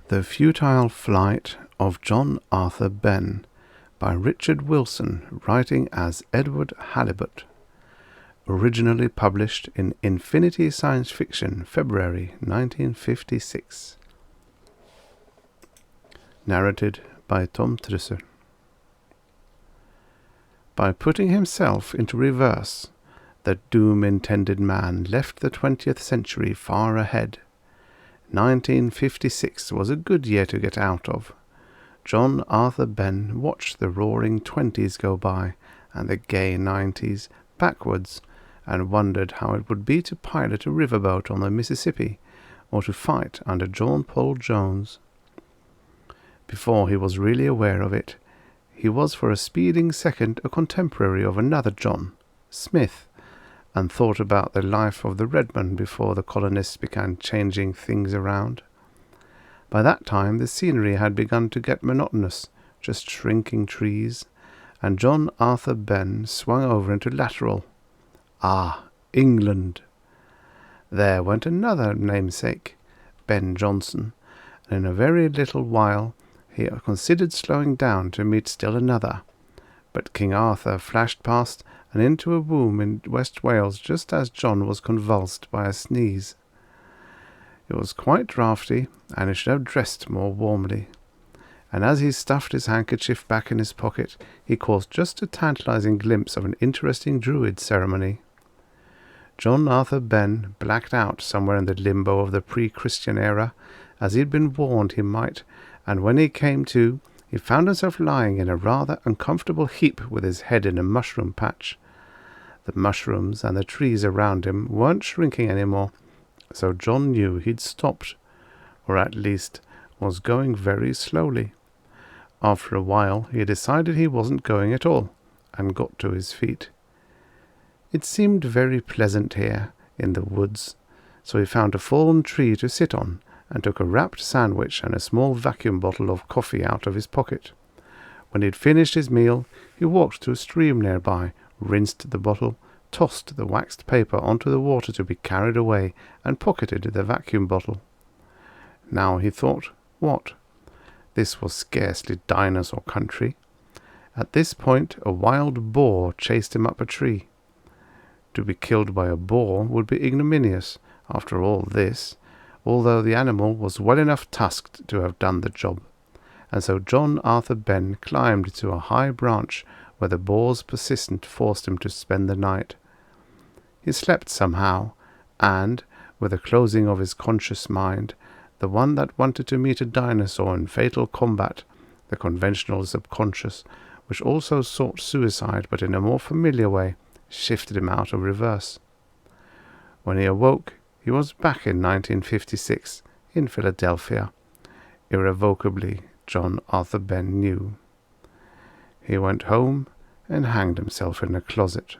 The Futile Flight of John Arthur Benn by Richard Wilson, writing as Edward Halibut. Originally published in Infinity Science Fiction, February 1956. Narrated by Tom Trussel. By putting himself into reverse, the doom-intended man left the 20th century far ahead. 1956 was a good year to get out of. John Arthur Benn watched the roaring 20s go by and the gay 90s backwards, and wondered how it would be to pilot a riverboat on the Mississippi or to fight under John Paul Jones. Before he was really aware of it, he was for a speeding second a contemporary of another John, Smith, and thought about the life of the Redman before the colonists began changing things around. By that time the scenery had begun to get monotonous, just shrinking trees, and John Arthur Benn swung over into lateral. Ah, England! There went another namesake, Ben Jonson, and in a very little while he considered slowing down to meet still another. But King Arthur flashed past and into a womb in West Wales just as John was convulsed by a sneeze. It was quite draughty, and he should have dressed more warmly. And as he stuffed his handkerchief back in his pocket, he caught just a tantalizing glimpse of an interesting Druid ceremony. John Arthur Benn blacked out somewhere in the limbo of the pre-Christian era, as he had been warned he might, and when he came to, he found himself lying in a rather uncomfortable heap with his head in a mushroom patch. The mushrooms and the trees around him weren't shrinking any more, so John knew he'd stopped, or at least was going very slowly. After a while he decided he wasn't going at all, and got to his feet. It seemed very pleasant here, in the woods, so he found a fallen tree to sit on, and took a wrapped sandwich and a small vacuum bottle of coffee out of his pocket. When he'd finished his meal, he walked to a stream nearby, rinsed the bottle, tossed the waxed paper onto the water to be carried away, and pocketed the vacuum bottle. Now he thought, what? This was scarcely dinosaur country. At this point a wild boar chased him up a tree. To be killed by a boar would be ignominious, after all this, although the animal was well enough tusked to have done the job, and so John Arthur Benn climbed to a high branch where the boar's persistence forced him to spend the night. He slept somehow, and, with the closing of his conscious mind, the one that wanted to meet a dinosaur in fatal combat, the conventional subconscious, which also sought suicide but in a more familiar way, shifted him out of reverse. When he awoke, he was back in 1956, in Philadelphia. Irrevocably, John Arthur Benn knew. He went home and hanged himself in a closet.